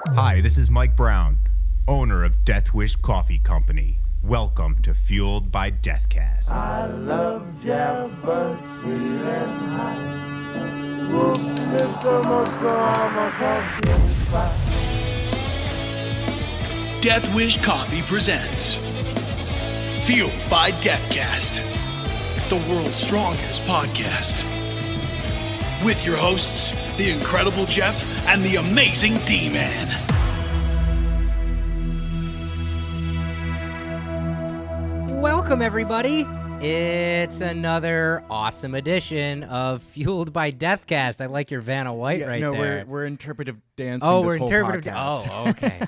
Hi, this is Mike Brown, owner of Death Wish Coffee Company. Welcome to Fueled by Deathcast. I love Jeff, but sweet and hot. Whoop, Mr. Motorama Coffee Spot. Death Wish Coffee presents Fueled by Deathcast, the world's strongest podcast. With your hosts, the incredible Jeff and the amazing D-Man. Welcome, everybody. It's another awesome edition of Fueled by Deathcast. I like your Vanna White there. We're interpretive dancing. Oh, this we're whole interpretive. podcast. Oh, okay.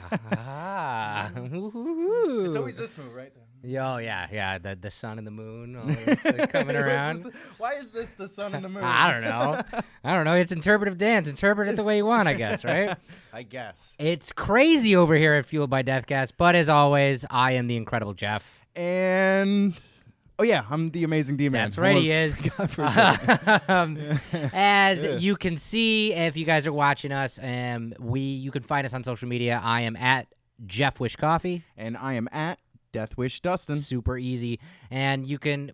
It's always this move, right? Oh, yeah. The sun and the moon always coming around. Why is this the sun and the moon? I don't know. It's interpretive dance. Interpret it the way you want, I guess, right? I guess. It's crazy over here at Fueled by Deathcast, but as always, I am the incredible Jeff. And I'm the amazing D-Man. That's right, he is. As you can see, if you guys are watching us, you can find us on social media. I am at Jeff Wish Coffee. And I am at Death Wish Dustin. Super easy. And you can,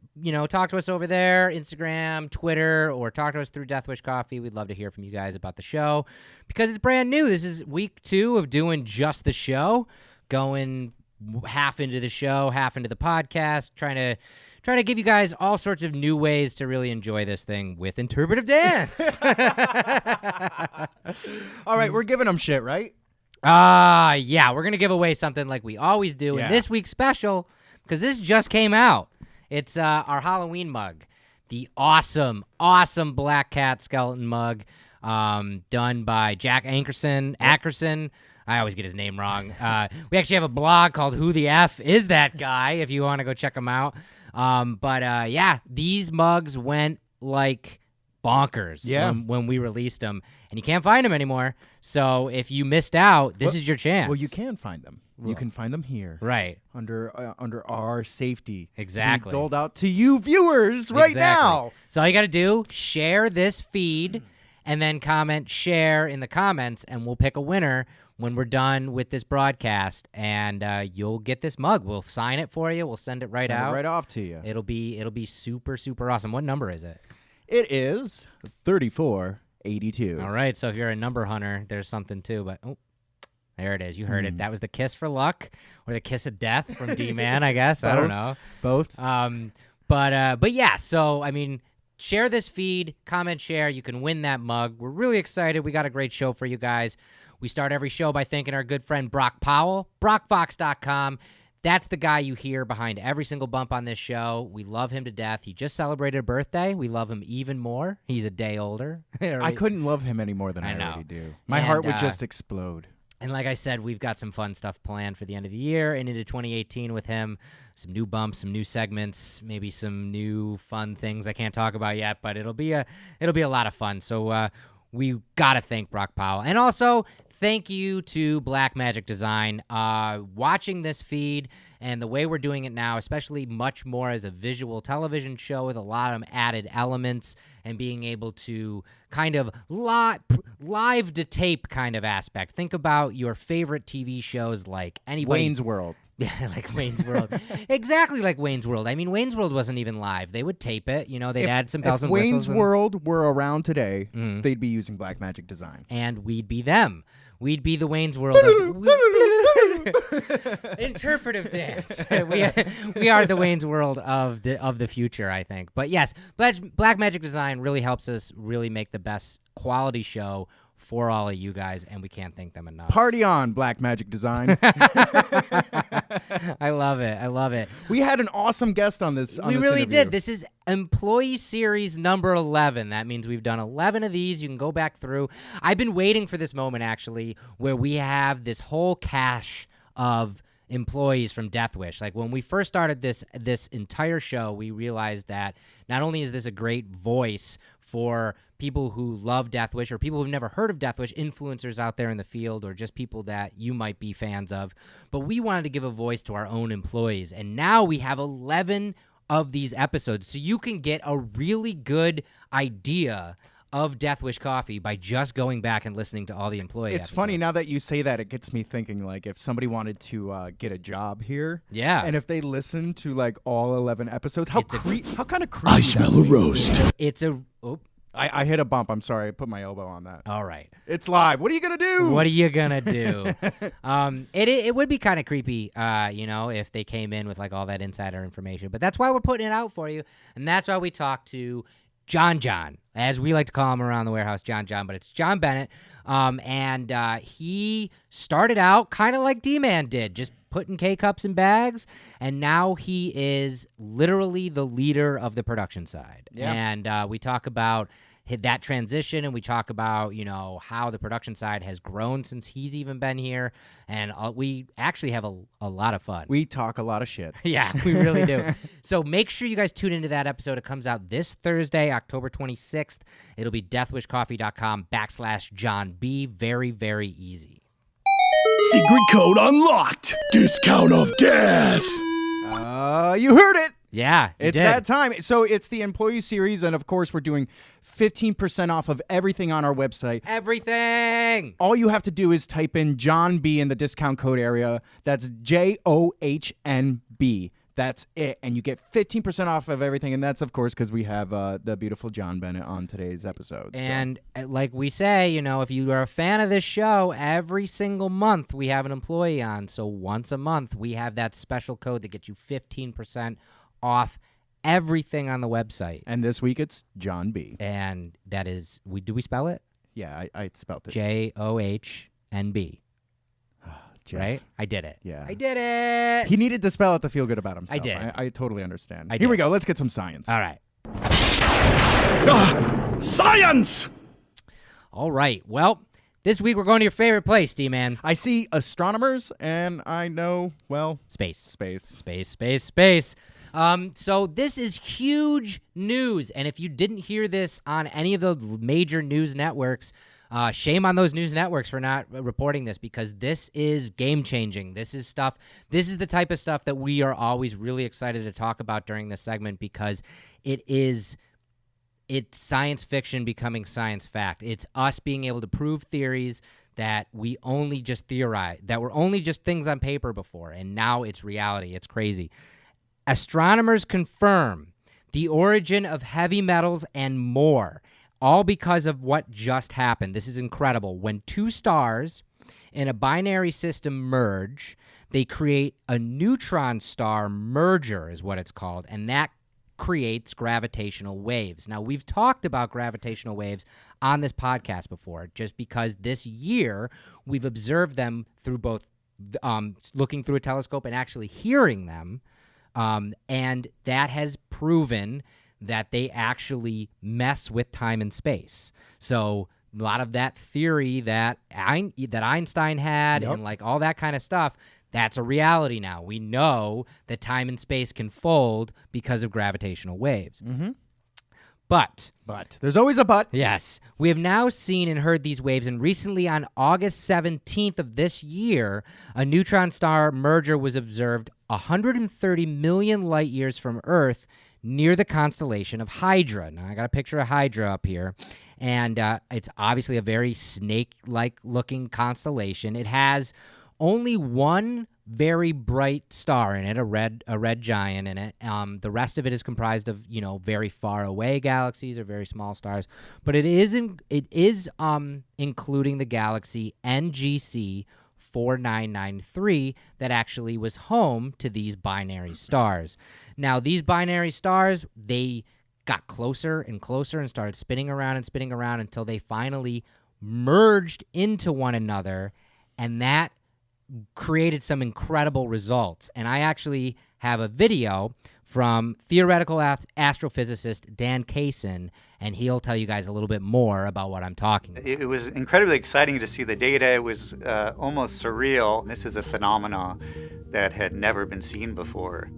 talk to us over there, Instagram, Twitter, or talk to us through Death Wish Coffee. We'd love to hear from you guys about the show because it's brand new. This is week 2 of doing just the show, going half into the show, half into the podcast, trying to give you guys all sorts of new ways to really enjoy this thing with interpretive dance. All right, we're giving them shit, right? Yeah, we're going to give away something like we always do in this week's special, because this just came out. It's our Halloween mug, the awesome Black Cat skeleton mug done by Jack Ackerson. I always get his name wrong. We actually have a blog called Who the F Is That Guy, if you want to go check him out. But these mugs went like bonkers when we released them, and you can't find them anymore. So if you missed out, this is your chance. Well, you can find them. You can find them here, right under our safety. Exactly, doled out to you viewers right now. So all you got to do, share this feed, and then comment share in the comments, and we'll pick a winner when we're done with this broadcast, and you'll get this mug. We'll sign it for you. We'll send it right out. Right off to you. It'll be super, super awesome. What number is it? It is 3482. All right, so if you're a number hunter, there's something too, but there it is. You heard it. That was the kiss for luck or the kiss of death from D-Man, I guess. I don't know. Both. But yeah, so, I mean, share this feed, comment, share. You can win that mug. We're really excited. We got a great show for you guys. We start every show by thanking our good friend Brock Powell, brockfox.com. That's the guy you hear behind every single bump on this show. We love him to death. He just celebrated a birthday. We love him even more. He's a day older. I couldn't love him any more than I already do. My heart would just explode. And like I said, we've got some fun stuff planned for the end of the year and into 2018 with him. Some new bumps, some new segments, maybe some new fun things I can't talk about yet, but it'll be a lot of fun. So we got to thank Brock Powell. And also, thank you to Blackmagicdesign. Watching this feed and the way we're doing it now, especially much more as a visual television show with a lot of added elements and being able to kind of live to tape kind of aspect. Think about your favorite TV shows like anybody. Wayne's World. Yeah, like Wayne's World. Exactly like Wayne's World. I mean, Wayne's World wasn't even live. They would tape it. They'd add some bells and whistles. If Wayne's World were around today, they'd be using Blackmagicdesign. And we'd be them. We'd be the Wayne's World interpretive dance. We are the Wayne's World of the future, I think. But yes, Blackmagicdesign really helps us really make the best quality show for all of you guys, and we can't thank them enough. Party on, Blackmagicdesign. I love it. We had an awesome guest on this. We really did. This is Employee Series number 11. That means we've done 11 of these. You can go back through. I've been waiting for this moment, actually, where we have this whole cache of employees from Death Wish. Like when we first started this entire show, we realized that not only is this a great voice for people who love Death Wish or people who've never heard of Death Wish, influencers out there in the field or just people that you might be fans of, but we wanted to give a voice to our own employees. And now we have 11 of these episodes, so you can get a really good idea of Death Wish Coffee by just going back and listening to all the employee It's episodes. funny now that you say that, it gets me thinking, like, if somebody wanted to get a job here, and if they listen to like all 11 episodes, how kind of creepy. I smell a roast. It's a I hit a bump. I'm sorry. I put my elbow on that. all right. It's live. What are you gonna do? What are you gonna do? It would be kind of creepy, if they came in with like all that insider information. But that's why we're putting it out for you, and that's why we talked to Jonh, as we like to call him around the warehouse, Jonh, but it's Jonh Bennett. And he started out kind of like D-Man did, just putting K-Cups in bags, and now he is literally the leader of the production side. Yeah. And we talk about that transition, and we talk about, how the production side has grown since he's even been here, and we actually have a lot of fun. We talk a lot of shit. Yeah, we really do. So make sure you guys tune into that episode. It comes out this Thursday, October 26th. It'll be deathwishcoffee.com/John B. Very, very easy. Secret code unlocked. Discount of death. You heard it. Yeah, it's that time. So it's the employee series, and of course we're doing 15% off of everything on our website. Everything. All you have to do is type in John B in the discount code area. That's JOHNB. That's it. And you get 15% off of everything. And that's, of course, because we have the beautiful Jonh Bennett on today's episode. And like we say, if you are a fan of this show, every single month we have an employee on. So once a month, we have that special code that gets you 15% off everything on the website. And this week it's John B. And that is, do we spell it? Yeah, I spelled it. JOHNB. Jeff. Right? I did it. Yeah. I did it. He needed to spell it to feel good about himself. I did. I totally understand. I Here we did. go. Let's get some science. All right. Science! All right. Well, this week we're going to your favorite place, D-Man. I see astronomers, and I know, well... Space. Space. So this is huge news, and if you didn't hear this on any of the major news networks, shame on those news networks for not reporting this, because this is game-changing. This is the type of stuff that we are always really excited to talk about during this segment, because it's science fiction becoming science fact. It's us being able to prove theories that we only just theorize, that were only just things on paper before, and now it's reality. It's crazy. Astronomers confirm the origin of heavy metals and more, all because of what just happened. This is incredible. When two stars in a binary system merge, they create a neutron star merger, is what it's called, and that creates gravitational waves. Now, we've talked about gravitational waves on this podcast before, just because this year we've observed them through both looking through a telescope and actually hearing them, and that has proven that they actually mess with time and space. So a lot of that theory that Einstein had, and like all that kind of stuff, that's a reality now. We know that time and space can fold because of gravitational waves. Mm-hmm. But there's always a but. Yes. We have now seen and heard these waves, and recently on August 17th of this year, a neutron star merger was observed 130 million light years from Earth near the constellation of Hydra. Now, I got a picture of Hydra up here, and it's obviously a very snake-like looking constellation. It has only one very bright star in it, a red giant in it. The rest of it is comprised of, very far away galaxies or very small stars. But it is including the galaxy NGC 4993 that actually was home to these binary stars. Now, these binary stars, they got closer and closer and started spinning around until they finally merged into one another, and that created some incredible results. And I actually have a video from theoretical astrophysicist Dan Kaysen, and he'll tell you guys a little bit more about what I'm talking about. It was incredibly exciting to see the data. It was almost surreal. This is a phenomenon that had never been seen before.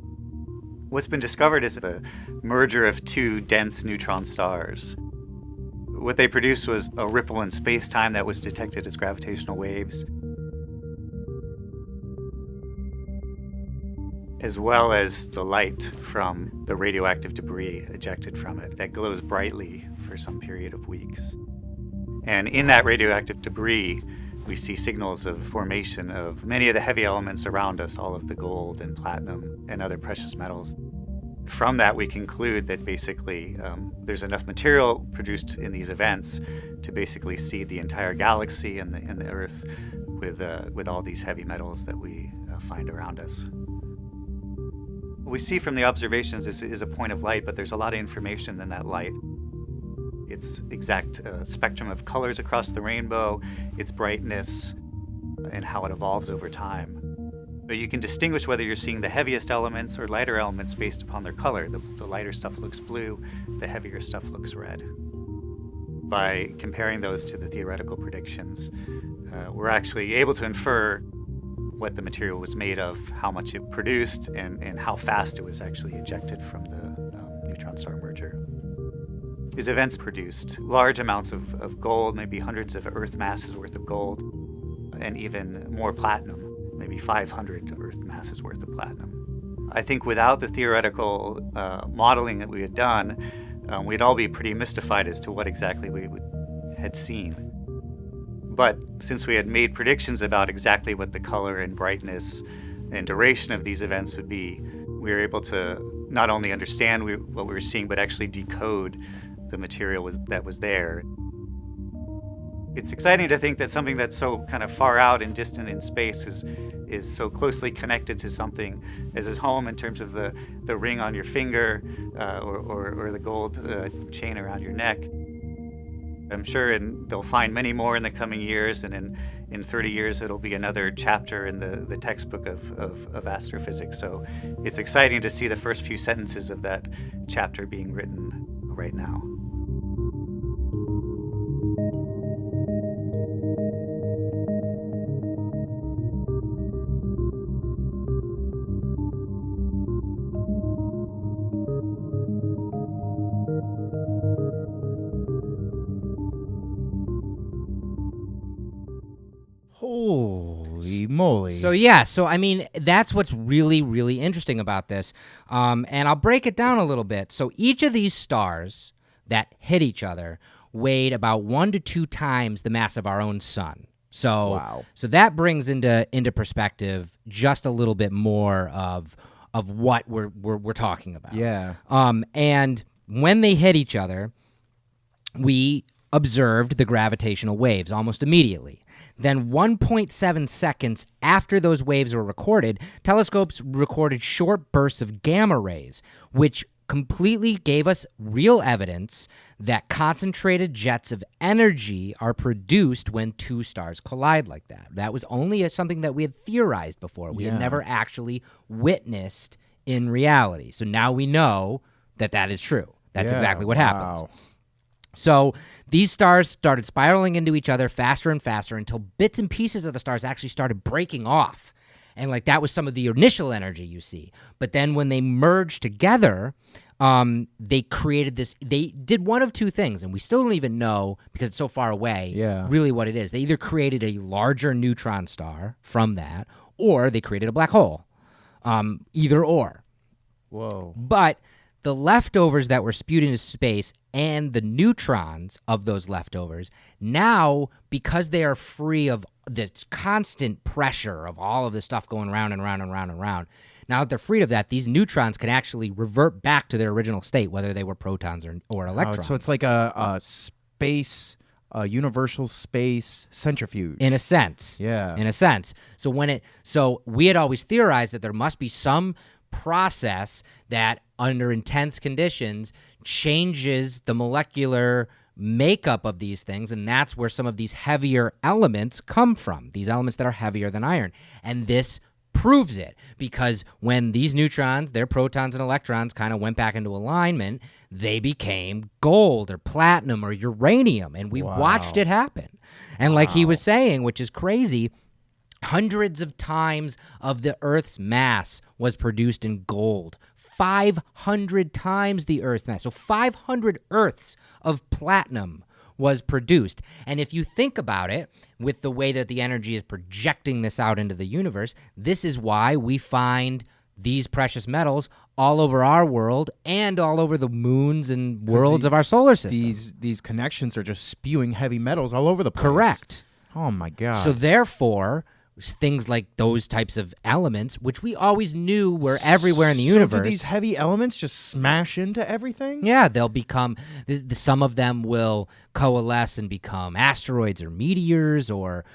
What's been discovered is the merger of two dense neutron stars. What they produced was a ripple in space-time that was detected as gravitational waves. as well as the light from the radioactive debris ejected from it that glows brightly for some period of weeks. And in that radioactive debris, we see signals of formation of many of the heavy elements around us, all of the gold and platinum and other precious metals. From that, we conclude that basically there's enough material produced in these events to basically seed the entire galaxy and the Earth with all these heavy metals that we find around us. What we see from the observations is a point of light, but there's a lot of information in that light. Its exact spectrum of colors across the rainbow, its brightness, and how it evolves over time. But you can distinguish whether you're seeing the heaviest elements or lighter elements based upon their color. The lighter stuff looks blue, the heavier stuff looks red. By comparing those to the theoretical predictions, we're actually able to infer what the material was made of, how much it produced, and how fast it was actually ejected from the neutron star merger. These events produced large amounts of gold, maybe hundreds of Earth masses worth of gold, and even more platinum. Maybe 500 Earth masses worth of platinum. I think without the theoretical modeling that we had done, we'd all be pretty mystified as to what exactly we had seen. But since we had made predictions about exactly what the color and brightness and duration of these events would be, we were able to not only understand what we were seeing, but actually decode the material that was there. It's exciting to think that something that's so kind of far out and distant in space is so closely connected to something as is home in terms of the ring on your finger or the gold chain around your neck. I'm sure they'll find many more in the coming years, and in 30 years it'll be another chapter in the textbook of astrophysics. So it's exciting to see the first few sentences of that chapter being written right now. Holy moly. So I mean, that's what's really, really interesting about this. And I'll break it down a little bit. So each of these stars that hit each other weighed about 1 to 2 times the mass of our own sun. So, wow. So that brings into perspective just a little bit more of what we're talking about. Yeah. And when they hit each other, we observed the gravitational waves almost immediately. Then 1.7 seconds after those waves were recorded, telescopes recorded short bursts of gamma rays, which completely gave us real evidence that concentrated jets of energy are produced when two stars collide like that. That was only something that we had theorized before. We had never actually witnessed in reality. So now we know that that is true. That's exactly what happens. So these stars started spiraling into each other faster and faster until bits and pieces of the stars actually started breaking off. And like that was some of the initial energy you see. But then when they merged together, they created this, they did one of two things, and we still don't even know because it's so far away really what it is. They either created a larger neutron star from that, or they created a black hole. Either or. Whoa. But the leftovers that were spewed into space and the neutrons of those leftovers, now, because they are free of this constant pressure of all of this stuff going round and round and round and round, now that they're free of that, these neutrons can actually revert back to their original state, whether they were protons or electrons. So it's like a universal space centrifuge. In a sense. Yeah. In a sense. So we had always theorized that there must be some process that under intense conditions changes the molecular makeup of these things, and that's where some of these heavier elements come from, these elements that are heavier than iron. And this proves it, because when these neutrons, their protons and electrons, kind of went back into alignment, they became gold or platinum or uranium, and we watched it happen. And like he was saying, which is crazy, hundreds of times of the Earth's mass was produced in gold. 500 times the Earth's mass. So 500 Earths of platinum was produced. And if you think about it, with the way that the energy is projecting this out into the universe, this is why we find these precious metals all over our world and all over the moons and worlds of our solar system. These connections are just spewing heavy metals all over the place. Correct. Oh my God. So therefore, things like those types of elements, which we always knew were everywhere in the universe. So do these heavy elements just smash into everything? Yeah, they'll become, some of them will coalesce and become asteroids or meteors or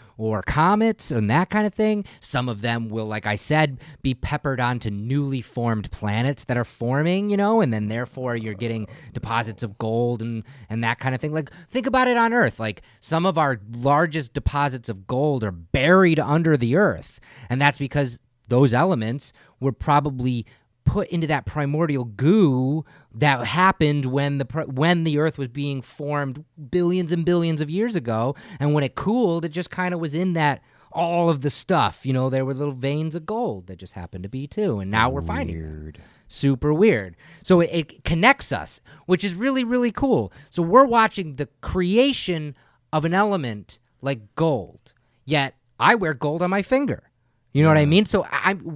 comets and that kind of thing. Some of them will, like I said, be peppered onto newly formed planets that are forming, and then therefore you're getting deposits of gold and that kind of thing. Like, think about it on Earth. Like, some of our largest deposits of gold are buried under the Earth, and that's because those elements were probably put into that primordial goo that happened when the Earth was being formed billions and billions of years ago, and when it cooled, it just kind of was in that, all of the stuff, there were little veins of gold that just happened to be too, and now we're finding them. Super weird. So it connects us, which is really, really cool. So we're watching the creation of an element like gold, yet I wear gold on my finger. You know what I mean? So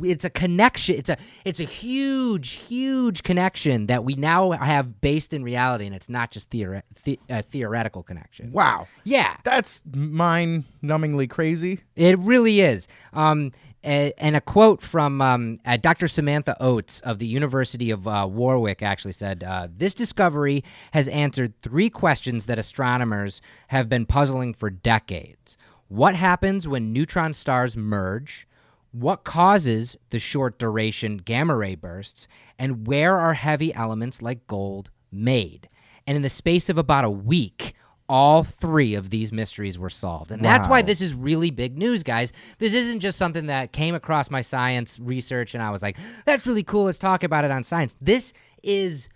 it's a connection. It's a huge, huge connection that we now have based in reality, and it's not just a theoretical connection. Wow. Yeah. That's mind-numbingly crazy. It really is. And a quote from Dr. Samantha Oates of the University of Warwick actually said, this discovery has answered 3 questions that astronomers have been puzzling for decades. What happens when neutron stars merge? What causes the short-duration gamma-ray bursts, and where are heavy elements like gold made? And in the space of about a week, all 3 of these mysteries were solved. And that's why this is really big news, guys. This isn't just something that came across my science research, and I was like, that's really cool, let's talk about it on science. This is,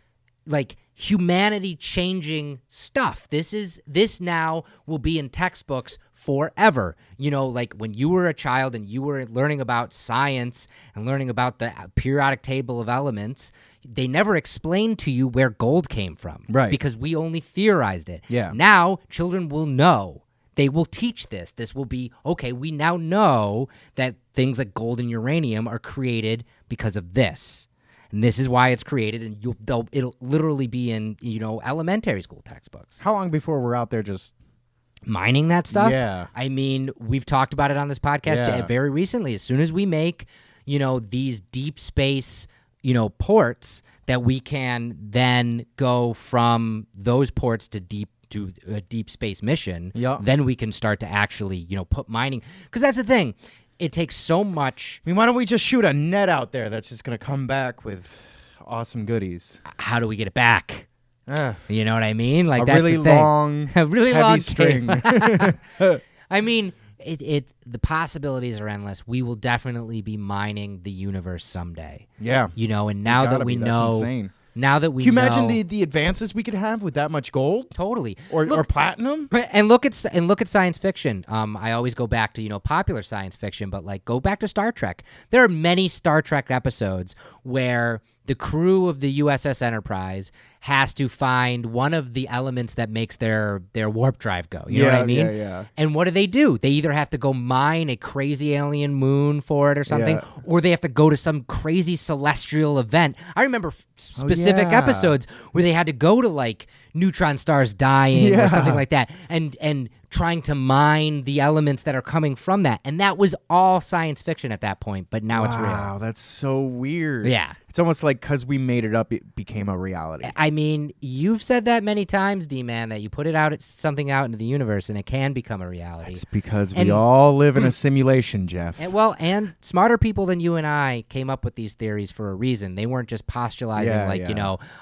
like, humanity-changing stuff. This now will be in textbooks forever. Like when you were a child and you were learning about science and learning about the periodic table of elements, they never explained to you where gold came from. Right. Because we only theorized it. Yeah. Now, children will know. They will teach this. This will be, okay, we now know that things like gold and uranium are created because of this. And this is why it's created, and it'll literally be in, elementary school textbooks. How long before we're out there just mining that stuff? Yeah. I mean, we've talked about it on this podcast very recently. As soon as we make, these deep space, ports that we can then go from those ports to a deep space mission, then we can start to actually, put mining. Because that's the thing. It takes so much. I mean, why don't we just shoot a net out there that's just going to come back with awesome goodies? How do we get it back? You know what I mean? Like, that's really the thing. long, a really heavy long string. I mean, the possibilities are endless. We will definitely be mining the universe someday. Yeah. And now that we know. That's insane. Now that we Can you imagine the advances we could have with that much gold? Totally. Or platinum? And look at science fiction. I always go back to, popular science fiction, but like go back to Star Trek. There are many Star Trek episodes where the crew of the USS Enterprise has to find one of the elements that makes their warp drive go. You know what I mean? Yeah. And what do? They either have to go mine a crazy alien moon for it or something, or they have to go to some crazy celestial event. I remember specific episodes where they had to go to like neutron stars dying or something like that, and trying to mine the elements that are coming from that. And that was all science fiction at that point, but now it's real. Wow, that's so weird. Yeah. It's almost like because we made it up, it became a reality. I mean, you've said that many times, D-Man, that you put something out into the universe and it can become a reality. It's because we all live in a simulation, Jeff. And smarter people than you and I came up with these theories for a reason. They weren't just postulating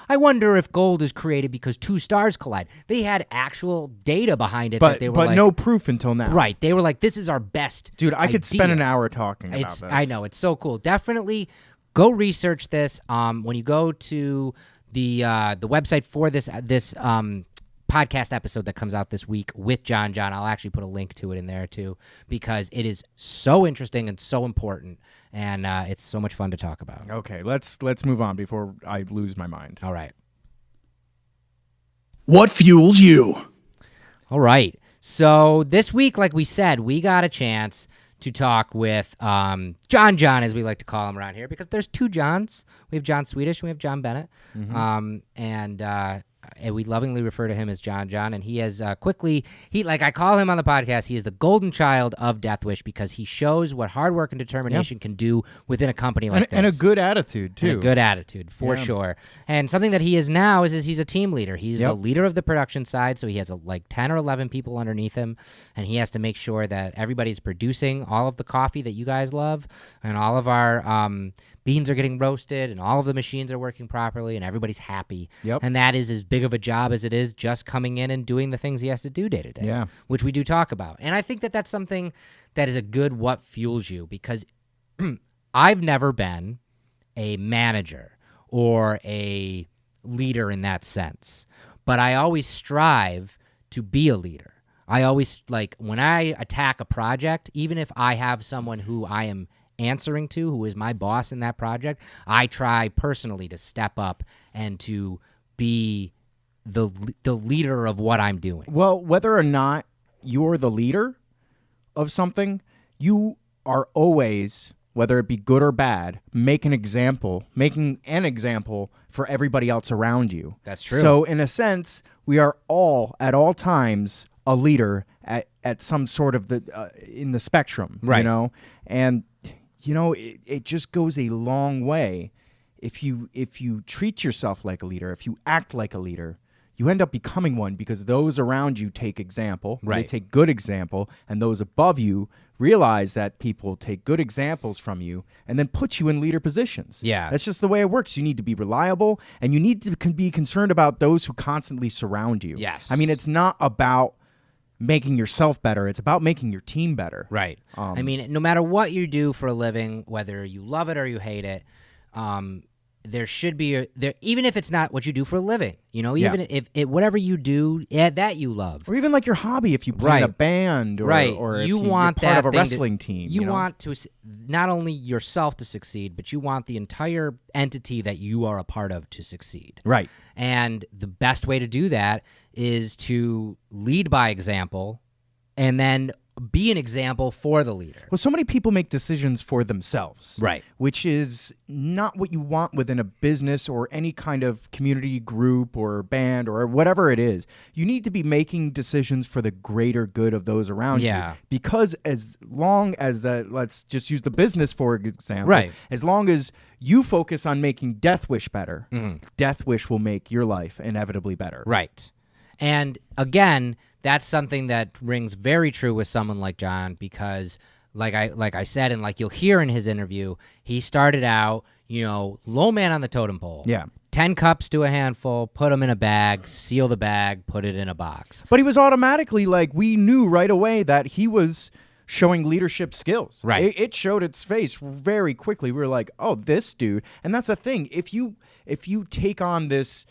I wonder if gold is created because 2 stars collide. They had actual data behind it. But no proof until now. Right. They were like, this is our best Dude, I could idea. spend an hour talking about this. I know. It's so cool. Definitely go research this. When you go to the website for this podcast episode that comes out this week with John, I'll actually put a link to it in there too, because it is so interesting and so important, and it's so much fun to talk about. Okay, let's move on before I lose my mind. All right. What fuels you? All right. So this week, like we said, we got a chance to talk with Jonh, as we like to call him around here, because there's two Johns. We have John Swedish and we have Jonh Bennett. And we lovingly refer to him as Jonh. And he has I call him on the podcast, he is the golden child of Death Wish because he shows what hard work and determination can do within a company like this. And a good attitude, too. And a good attitude, for sure. And something that he is now is he's a team leader. He's the leader of the production side, so he has 10 or 11 people underneath him, and he has to make sure that everybody's producing all of the coffee that you guys love, and all of our beans are getting roasted, and all of the machines are working properly, and everybody's happy. And that is as big of a job as it is just coming in and doing the things he has to do day to day, which we do talk about. And I think that that's something that is a good what fuels you, because I've never been a manager or a leader in that sense, but I always strive to be a leader. I always, when I attack a project, even if I have someone who I am answering to, who is my boss in that project, I try personally to step up and to be the leader of what I'm doing. Well, whether or not you're the leader of something, you are always, whether it be good or bad, making an example for everybody else around you. That's true. So in a sense, we are all at all times a leader at some sort of in the spectrum, right? And it just goes a long way if you treat yourself like a leader, if you act like a leader. You end up becoming one because those around you take example. Right. They take good example, and those above you realize that people take good examples from you and then put you in leader positions. Yeah. That's just the way it works. You need to be reliable, and you need to be concerned about those who constantly surround you. Yes. I mean, it's not about making yourself better. It's about making your team better. Right. No matter what you do for a living, whether you love it or you hate it, there should be even if it's not what you do for a living, even if whatever you do that you love, or even like your hobby, if you play in a band, or if you're part of a wrestling team, you want to not only yourself to succeed, but you want the entire entity that you are a part of to succeed. Right. And the best way to do that is to lead by example, and then be an example for the leader. Well, so many people make decisions for themselves. Right. Which is not what you want within a business or any kind of community group or band or whatever it is. You need to be making decisions for the greater good of those around you. Because as long as let's just use the business for example. Right. As long as you focus on making Death Wish better, Death Wish will make your life inevitably better. Right. And again, that's something that rings very true with someone like Jonh, because like I said, and like you'll hear in his interview, he started out, low man on the totem pole. Yeah. 10 cups to a handful, put them in a bag, seal the bag, put it in a box. But he was automatically we knew right away that he was showing leadership skills. Right. It showed its face very quickly. We were like, oh, this dude. And that's the thing. If you take on this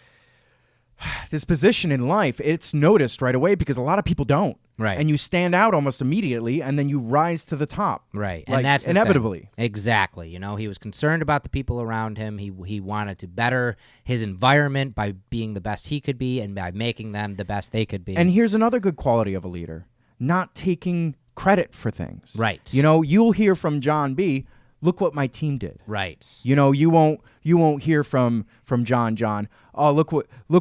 position in life, it's noticed right away because a lot of people don't. Right. And you stand out almost immediately, and then you rise to the top. Right. And that's inevitably. Exactly. He was concerned about the people around him. He wanted to better his environment by being the best he could be and by making them the best they could be. And here's another good quality of a leader: not taking credit for things. Right. You'll hear from John B., look what my team did. Right. You won't hear from John. Oh, look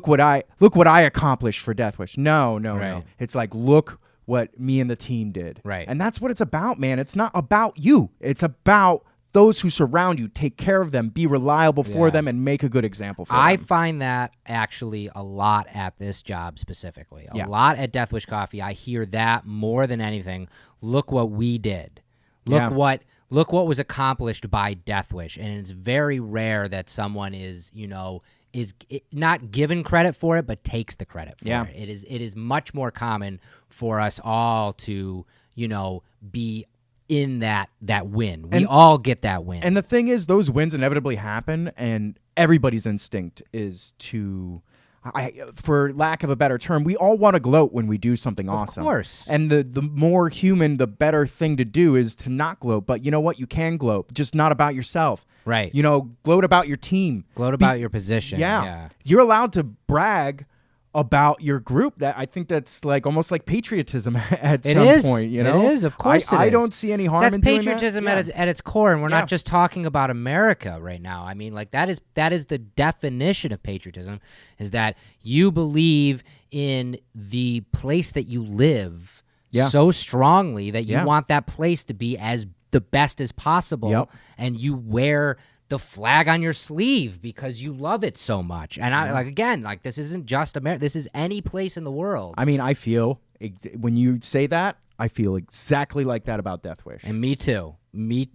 what I accomplished for Death Wish. No. It's like, look what me and the team did. Right. And that's what it's about, man. It's not about you. It's about those who surround you. Take care of them, be reliable for them, and make a good example for them. I find that actually a lot at this job specifically. A lot at Death Wish Coffee. I hear that more than anything. Look what we did. Look what was accomplished by Death Wish. And it's very rare that someone is not given credit for it, but takes the credit for it. It is much more common for us all to, be in that win. We all get that win. And the thing is, those wins inevitably happen, and everybody's instinct is to... for lack of a better term, we all want to gloat when we do something awesome. Of course. And the more human, the better thing to do is to not gloat. But you know what? You can gloat, just not about yourself. Right. Gloat about your team. Gloat about your position. Yeah. You're allowed to brag about your group. That I think that's like almost like patriotism at It some is. point. You know, It is. Of course, I it is. don't see any harm That's in doing patriotism that. at its core, and we're Yeah. not just talking about America right now. I mean, like that is the definition of patriotism, is that you believe in the place that you live so strongly that you want that place to be as the best as possible, and you wear the flag on your sleeve because you love it so much. And I like this isn't just America. This is any place in the world. I mean, I feel when you say that, I feel exactly like that about Death Wish. And me too. Me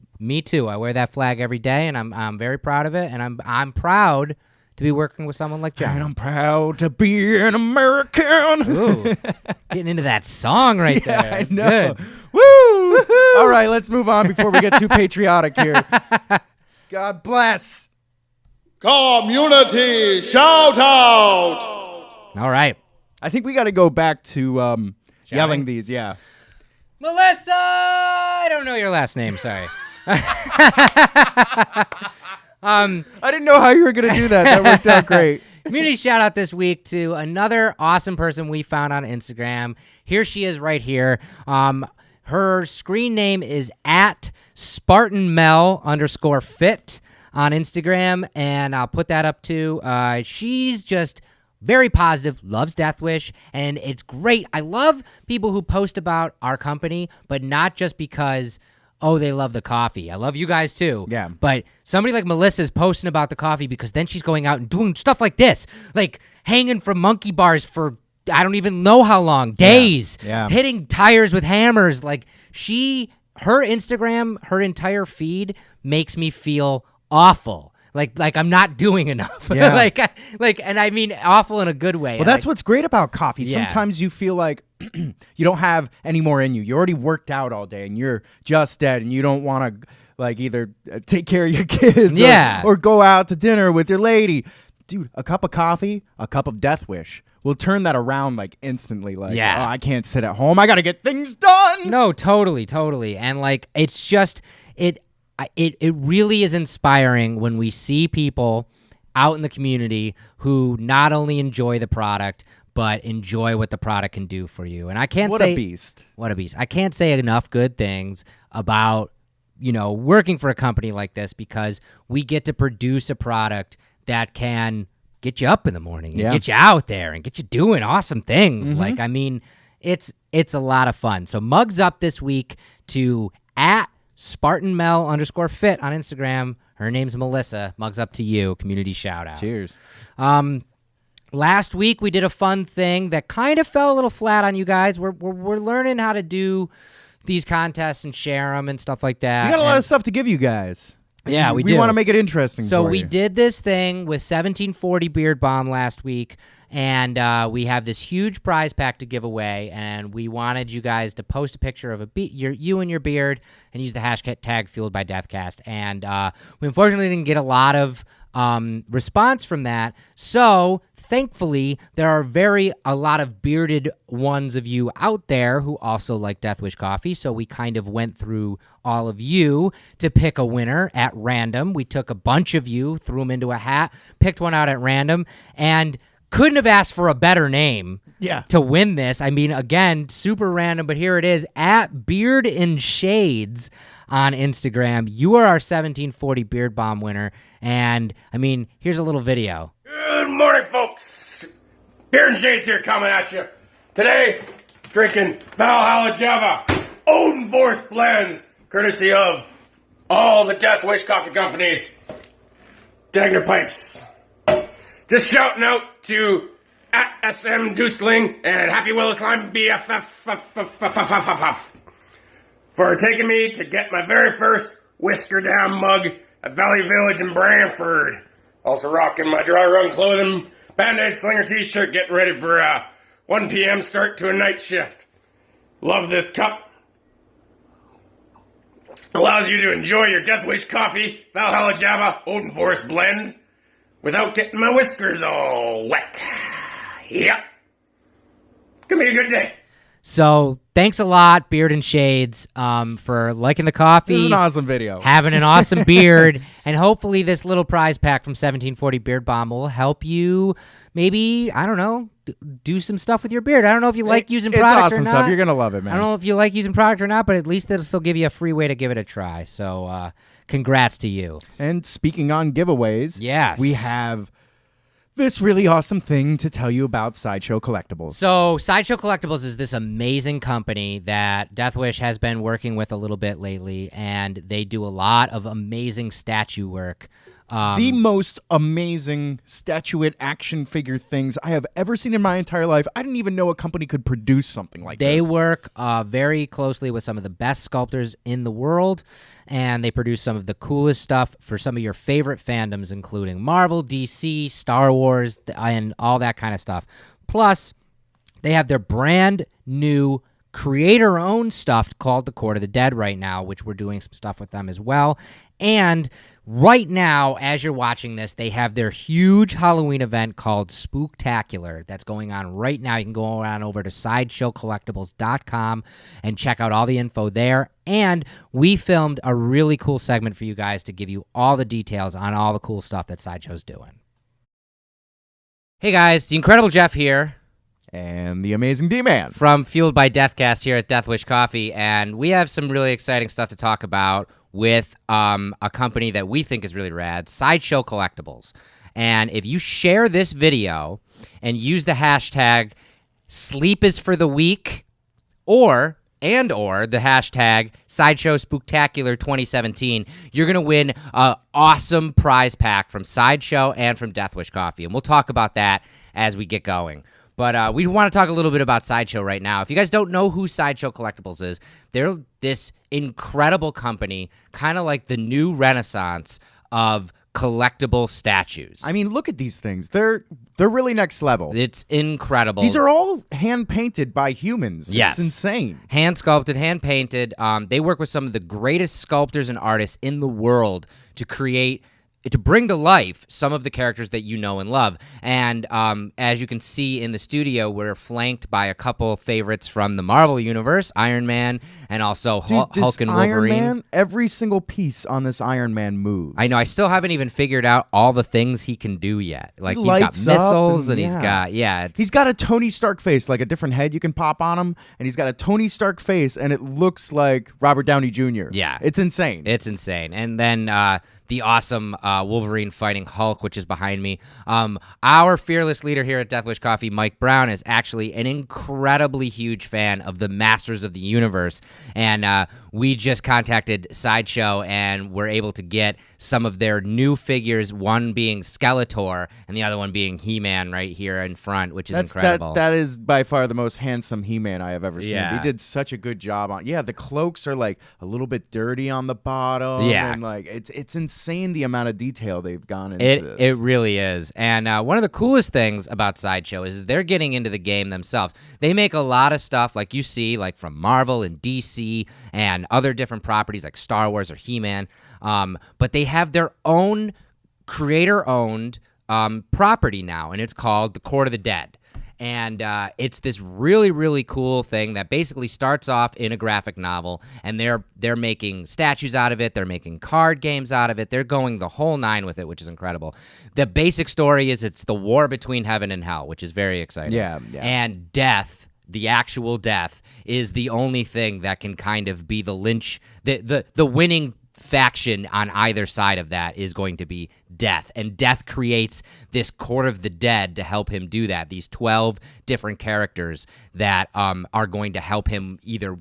too. I wear that flag every day, and I'm very proud of it. And I'm proud to be working with someone like Jonh. And I'm proud to be an American. Ooh, getting into that song right there. I know. Good. Woo! Woo-hoo! All right, let's move on before we get too patriotic here. God bless. Community shout out. All right. I think we got to go back to yelling these. Yeah. Melissa, I don't know your last name. Sorry. I didn't know how you were going to do that. That worked out great. Community shout out this week to another awesome person we found on Instagram. Here she is right here. Her screen name is at SpartanMel_fit on Instagram, and I'll put that up too. She's just very positive, loves Death Wish, and it's great. I love people who post about our company, but not just because, oh, they love the coffee. I love you guys too. Yeah. But somebody like Melissa's posting about the coffee because then she's going out and doing stuff like this, like hanging from monkey bars for I don't even know how long, days, hitting tires with hammers. Like her Instagram, her entire feed makes me feel awful. Like I'm not doing enough. Yeah. and I mean awful in a good way. Well, that's what's great about coffee. Sometimes you feel like you don't have any more in you. You already worked out all day and you're just dead and you don't want to like either take care of your kids or go out to dinner with your lady. Dude, a cup of coffee, a cup of Death Wish will turn that around like instantly. Like, oh, I can't sit at home. I got to get things done. No, totally. And like, it's just, it really is inspiring when we see people out in the community who not only enjoy the product, but enjoy what the product can do for you. And I can't say... What a beast. What a beast. I can't say enough good things about, working for a company like this because we get to produce a product that can get you up in the morning and get you out there and get you doing awesome things. Mm-hmm. Like, I mean, it's a lot of fun. So mugs up this week to at SpartanMel_fit on Instagram. Her name's Melissa. Mugs up to you. Community shout out. Cheers. Last week we did a fun thing that kind of fell a little flat on you guys. We're learning how to do these contests and share them and stuff like that. We got a lot of stuff to give you guys. Yeah, we do. We want to make it interesting. So for we you. did this thing with 1740 Beard Bomb last week, and we have this huge prize pack to give away, and we wanted you guys to post a picture of you and your beard and use the hashtag Fueled by Deathcast. And we unfortunately didn't get a lot of response from that. So thankfully, there are a lot of bearded ones of you out there who also like Death Wish coffee. So we kind of went through all of you to pick a winner at random. We took a bunch of you, threw them into a hat, picked one out at random, and couldn't have asked for a better name to win this. I mean, again, super random, but here it is. At Beard in Shades on Instagram, you are our 1740 Beard Bomb winner. And, I mean, here's a little video. Good morning, folks. Beard and Shades here coming at you. Today, drinking Valhalla Java Odin Force blends, courtesy of all the Death Wish coffee companies. Dagner Pipes. Just shouting out to at SM Deuceling and Happy Willis Lime BFF for taking me to get my very first Whisker Down mug at Valley Village in Brantford. Also rocking my dry run clothing, Band-Aid Slinger t-shirt, getting ready for a 1 p.m. start to a night shift. Love this cup. Allows you to enjoy your Death Wish coffee, Valhalla Java Odin Forest blend, without getting my whiskers all wet. Yep. Gonna be a good day. So thanks a lot, Beard and Shades, for liking the coffee. This is an awesome video. Having an awesome beard. And hopefully this little prize pack from 1740 Beard Bomb will help you maybe, I don't know, do some stuff with your beard. I don't know if you like using product or not. It's awesome stuff. You're going to love it, man. I don't know if you like using product or not, but at least it'll still give you a free way to give it a try. So congrats to you. And speaking on giveaways, yes, we have this really awesome thing to tell you about Sideshow Collectibles. So Sideshow Collectibles is this amazing company that Deathwish has been working with a little bit lately, and they do a lot of amazing statue work. The most amazing statuette action figure things I have ever seen in my entire life. I didn't even know a company could produce something like this. They work very closely with some of the best sculptors in the world, and they produce some of the coolest stuff for some of your favorite fandoms, including Marvel, DC, Star Wars, and all that kind of stuff. Plus, they have their brand new creator-owned stuff called the Court of the Dead right now, which we're doing some stuff with them as well. And right now, as you're watching this, they have their huge Halloween event called Spooktacular that's going on right now. You can go on over to SideshowCollectibles.com and check out all the info there. And we filmed a really cool segment for you guys to give you all the details on all the cool stuff that Sideshow's doing. Hey guys, the Incredible Jeff here. And the amazing D-Man. From Fueled by Deathcast here at Deathwish Coffee. And we have some really exciting stuff to talk about with a company that we think is really rad, Sideshow Collectibles. And if you share this video and use the hashtag #SleepIsForTheWeak or the hashtag Sideshow Spooktacular 2017, you're going to win an awesome prize pack from Sideshow and from Deathwish Coffee. And we'll talk about that as we get going. But we want to talk a little bit about Sideshow right now. If you guys don't know who Sideshow Collectibles is, they're this incredible company, kind of like the new renaissance of collectible statues. I mean, look at these things. They're really next level. It's incredible. These are all hand-painted by humans. Yes. It's insane. Hand-sculpted, hand-painted. They work with some of the greatest sculptors and artists in the world to bring to life some of the characters that you know and love. And as you can see in the studio, we're flanked by a couple favorites from the Marvel Universe, Iron Man, and also Hulk and Wolverine. Iron Man, every single piece on this Iron Man moves. I know. I still haven't even figured out all the things he can do yet. Like, he's got missiles, and he's got, he's got a Tony Stark face, like a different head you can pop on him, and he's got a Tony Stark face, and it looks like Robert Downey Jr. Yeah. It's insane. It's insane. And then the awesome Wolverine fighting Hulk, which is behind me. Our fearless leader here at Deathwish Coffee, Mike Brown, is actually an incredibly huge fan of the Masters of the Universe. And we just contacted Sideshow and were able to get some of their new figures, one being Skeletor and the other one being He-Man right here in front, which is incredible. That is by far the most handsome He-Man I have ever seen. Yeah. They did such a good job on. Yeah, the cloaks are like a little bit dirty on the bottom. Yeah. And like it's insane the amount of detail they've gone into this. It really is. And one of the coolest things about Sideshow is they're getting into the game themselves. They make a lot of stuff like you see, like from Marvel and DC and other different properties like Star Wars or He-Man. But they have their own creator-owned property now, and it's called the Court of the Dead. And it's this really, really cool thing that basically starts off in a graphic novel, and they're making statues out of it. They're making card games out of it. They're going the whole nine with it, which is incredible. The basic story is it's the war between heaven and hell, which is very exciting. Yeah. And death, the actual death, is the only thing that can kind of be the the winning faction on either side of that is going to be Death. And Death creates this Court of the Dead to help him do that. These 12 different characters that are going to help him either,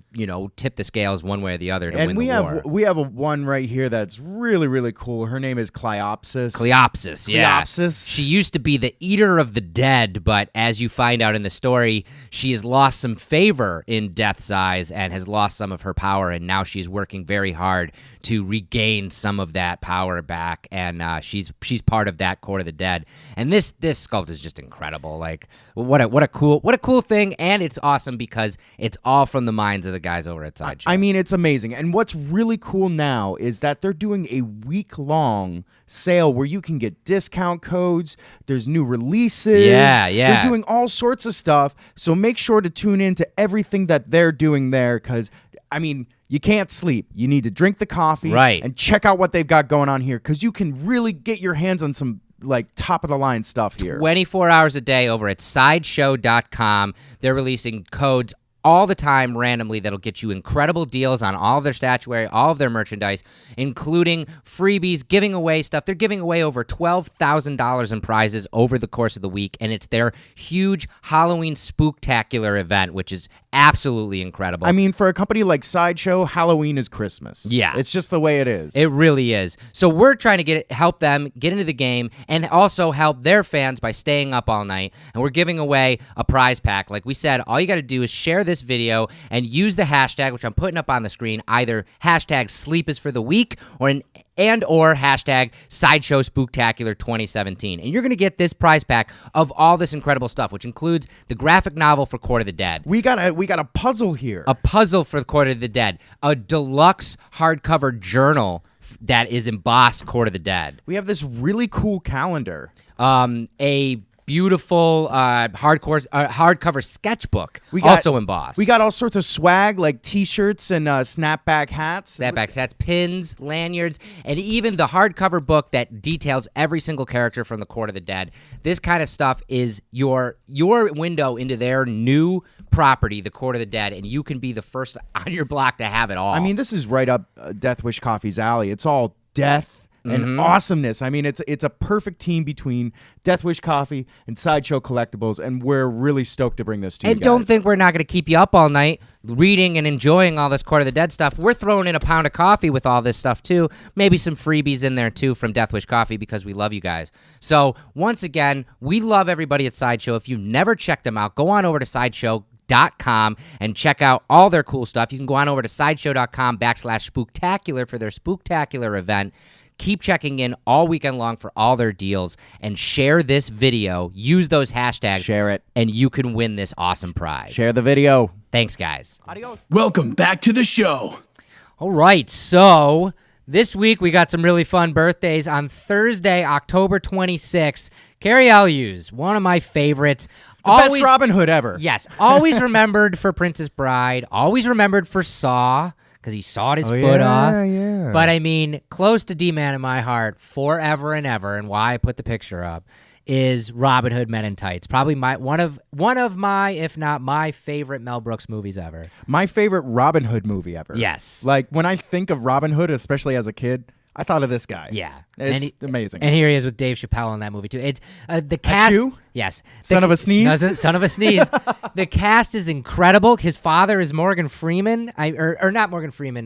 tip the scales one way or the other to win the war. We have one right here that's really, really cool. Her name is Cleopsis. Cleopsis, yeah. Cleopsis. She used to be the Eater of the Dead, but as you find out in the story, she has lost some favor in Death's eyes and has lost some of her power, and now she's working very hard to to regain some of that power back, and she's part of that Court of the Dead. And this sculpt is just incredible. Like what a cool thing, and it's awesome because it's all from the minds of the guys over at Sideshow. I mean, it's amazing. And what's really cool now is that they're doing a week-long sale where you can get discount codes. There's new releases. Yeah. They're doing all sorts of stuff. So make sure to tune in to everything that they're doing there because, I mean, you can't sleep. You need to drink the coffee and check out what they've got going on here because you can really get your hands on some like top-of-the-line stuff here. 24 hours a day over at Sideshow.com. They're releasing codes all the time randomly that'll get you incredible deals on all of their statuary, all of their merchandise, including freebies, giving away stuff. They're giving away over $12,000 in prizes over the course of the week, and it's their huge Halloween spooktacular event, which is absolutely incredible. I mean, for a company like Sideshow, Halloween is Christmas. Yeah. It's just the way it is. It really is. So we're trying to help them get into the game and also help their fans by staying up all night. And we're giving away a prize pack. Like we said, all you got to do is share this video and use the hashtag, which I'm putting up on the screen, either hashtag sleep is for the week or hashtag Sideshow Spooktacular 2017. And you're going to get this prize pack of all this incredible stuff, which includes the graphic novel for Court of the Dead. We got a puzzle here. A puzzle for Court of the Dead. A deluxe hardcover journal that is embossed Court of the Dead. We have this really cool calendar. A beautiful hardcover sketchbook, also embossed. We got all sorts of swag like T-shirts and snapback hats. Pins, lanyards, and even the hardcover book that details every single character from the Court of the Dead. This kind of stuff is your window into their new property, the Court of the Dead, and you can be the first on your block to have it all. I mean, this is right up Death Wish Coffee's alley. It's all death and awesomeness. I mean, it's a perfect team between Death Wish Coffee and Sideshow Collectibles, and we're really stoked to bring this to you guys. And don't think we're not going to keep you up all night reading and enjoying all this Court of the Dead stuff. We're throwing in a pound of coffee with all this stuff, too. Maybe some freebies in there, too, from Death Wish Coffee because we love you guys. So, once again, we love everybody at Sideshow. If you've never checked them out, go on over to Sideshow.com and check out all their cool stuff. You can go on over to Sideshow.com/spooktacular for their spooktacular event. Keep checking in all weekend long for all their deals and share this video. Use those hashtags. Share it. And you can win this awesome prize. Share the video. Thanks, guys. Adios. Welcome back to the show. All right, so this week we got some really fun birthdays. On Thursday, October 26th, Carrie Elwes, one of my favorites. Best Robin Hood ever. Yes, always remembered for Princess Bride, always remembered for Saw, because he sawed his foot off. Yeah. But I mean, close to D-Man in my heart, forever and ever, and why I put the picture up, is Robin Hood Men in Tights. Probably one of my, if not my favorite Mel Brooks movies ever. My favorite Robin Hood movie ever. Yes. Like, when I think of Robin Hood, especially as a kid, I thought of this guy. Yeah. It's amazing. And here he is with Dave Chappelle in that movie, too. It's the cast. Achoo? Yes. Son of a sneeze? Son of a sneeze. The cast is incredible. His father is Morgan Freeman. Or not Morgan Freeman.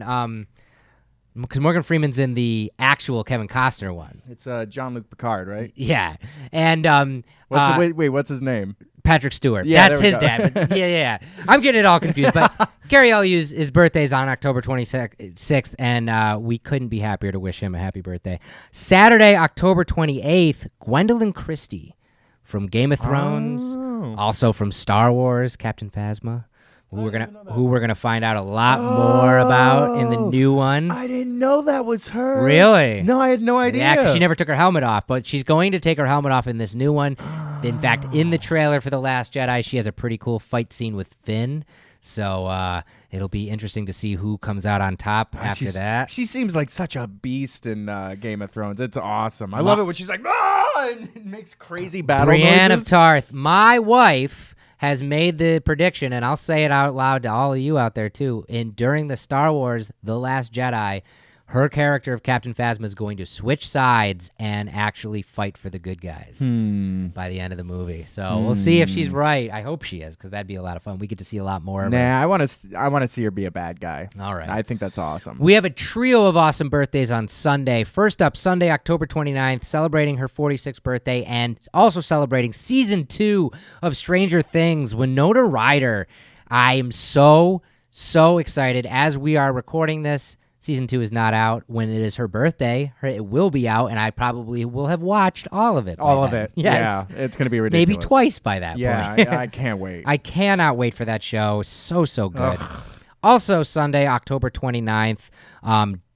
Because Morgan Freeman's in the actual Kevin Costner one. It's Jean-Luc Picard, right? Yeah. And wait, what's his name? Patrick Stewart. Yeah, that's his dad. But yeah. I'm getting it all confused. But Carrie Elwes, his birthday is on October 26th, and we couldn't be happier to wish him a happy birthday. Saturday, October 28th, Gwendolyn Christie from Game of Thrones, also from Star Wars, Captain Phasma, who we're gonna find out a lot more about in the new one. I didn't know that was her. Really? No, I had no idea. Yeah, 'cause she never took her helmet off, but she's going to take her helmet off in this new one. In fact, in the trailer for The Last Jedi, she has a pretty cool fight scene with Finn. So it'll be interesting to see who comes out on top after that. She seems like such a beast in Game of Thrones. It's awesome. I love it when she's like, ah, and it makes crazy battle Brienne noises. of Tarth, my wife, has made the prediction, and I'll say it out loud to all of you out there too. During the Star Wars The Last Jedi, her character of Captain Phasma is going to switch sides and actually fight for the good guys by the end of the movie. So we'll see if she's right. I hope she is, because that'd be a lot of fun. We get to see a lot more of her. I want to see her be a bad guy. All right. I think that's awesome. We have a trio of awesome birthdays on Sunday. First up, Sunday, October 29th, celebrating her 46th birthday and also celebrating Season 2 of Stranger Things, Winona Ryder. I am so excited. As we are recording this, Season 2 is not out. When it is her birthday, it will be out, and I probably will have watched all of it. All of then. it. Yes. Yeah, it's going to be ridiculous. Maybe twice by that point. Yeah, I can't wait. I cannot wait for that show. So good. Ugh. Also, Sunday, October 29th,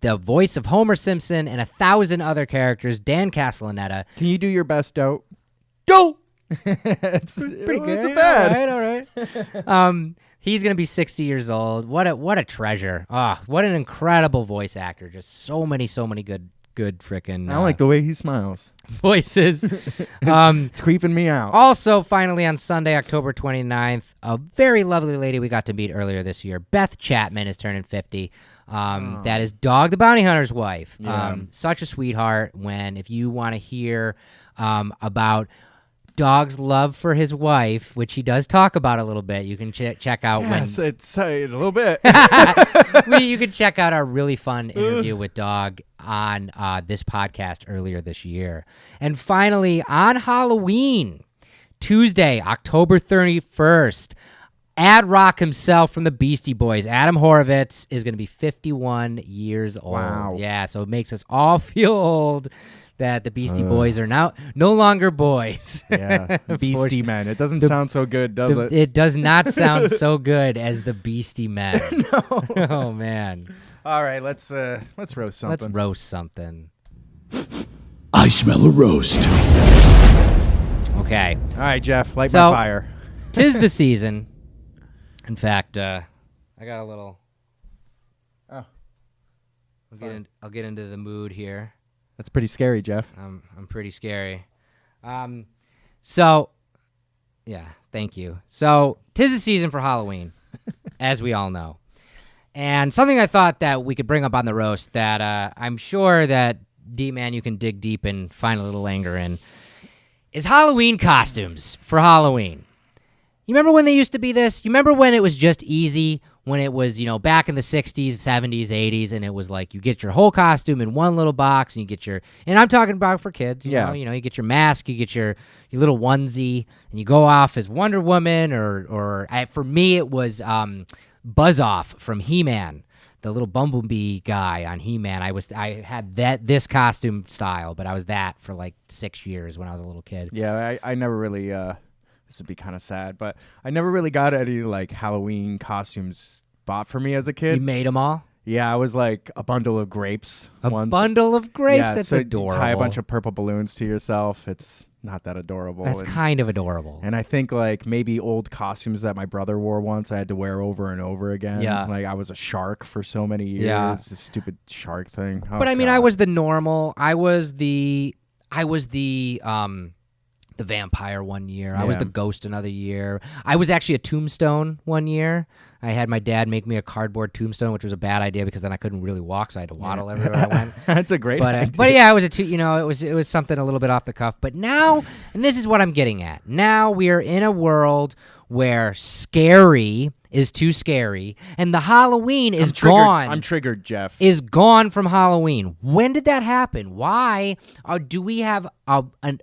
the voice of Homer Simpson and 1,000 other characters, Dan Castellaneta. Can you do your best, Doe? Doe! It's Pretty good. It's a bad. All right. He's going to be 60 years old. What a treasure. What an incredible voice actor. Just so many good freaking I like the way he smiles. voices. It's creeping me out. Also, finally, on Sunday, October 29th, a very lovely lady we got to meet earlier this year, Beth Chapman, is turning 50. That is Dog the Bounty Hunter's wife. Yeah. Such a sweetheart. If you want to hear about Dog's love for his wife, which he does talk about a little bit, you can check out it's a little bit. you can check out our really fun interview with Dog on this podcast earlier this year. And finally, on Halloween, Tuesday, October 31st, Ad Rock himself from the Beastie Boys, Adam Horovitz, is going to be 51 years old. Wow. Yeah, so it makes us all feel old that the Beastie Boys are now no longer boys. Yeah, Beastie Men. It doesn't sound so good, does it? It does not sound so good as the Beastie Men. No. Oh, man. All right, let's roast something. Let's roast something. I smell a roast. Okay. All right, Jeff, light So- my fire. 'Tis the season. In fact, I got a little... Oh. I'll get into the mood here. That's pretty scary, Jeff. I'm pretty scary. So, yeah, thank you. So, 'tis the season for Halloween, as we all know. And something I thought that we could bring up on the roast that I'm sure that D-Man you can dig deep and find a little anger in is Halloween costumes for Halloween. You remember when they used to be this? You remember when it was just easy? When it was, back in the 60s, 70s, 80s, and it was like you get your whole costume in one little box, and you get and I'm talking about for kids, you know, you get your mask, you get your little onesie, and you go off as Wonder Woman, or for me, it was Buzz Off from He-Man, the little bumblebee guy on He-Man. I had this costume style, but I was that for like 6 years when I was a little kid. Yeah, I never really, this would be kind of sad, but I never really got any like Halloween costumes bought for me as a kid. You made them all? Yeah, I was like a bundle of grapes. Bundle of grapes? Yeah, That's so adorable. You tie a bunch of purple balloons to yourself. It's not that adorable. That's kind of adorable. And I think like maybe old costumes that my brother wore once I had to wear over and over again. Yeah. Like I was a shark for so many years. Yeah. This stupid shark thing. Oh, but I mean, God. I was the normal. I was the vampire one year. I was the ghost another year. I was actually a tombstone one year. I had my dad make me a cardboard tombstone, which was a bad idea because then I couldn't really walk, so I had to waddle everywhere I went. That's a great idea. But yeah, I was it was something a little bit off the cuff. But now, and this is what I'm getting at. Now we are in a world where scary is too scary, and the Halloween is gone. I'm triggered, Jeff. Is gone from Halloween. When did that happen? Why do we have an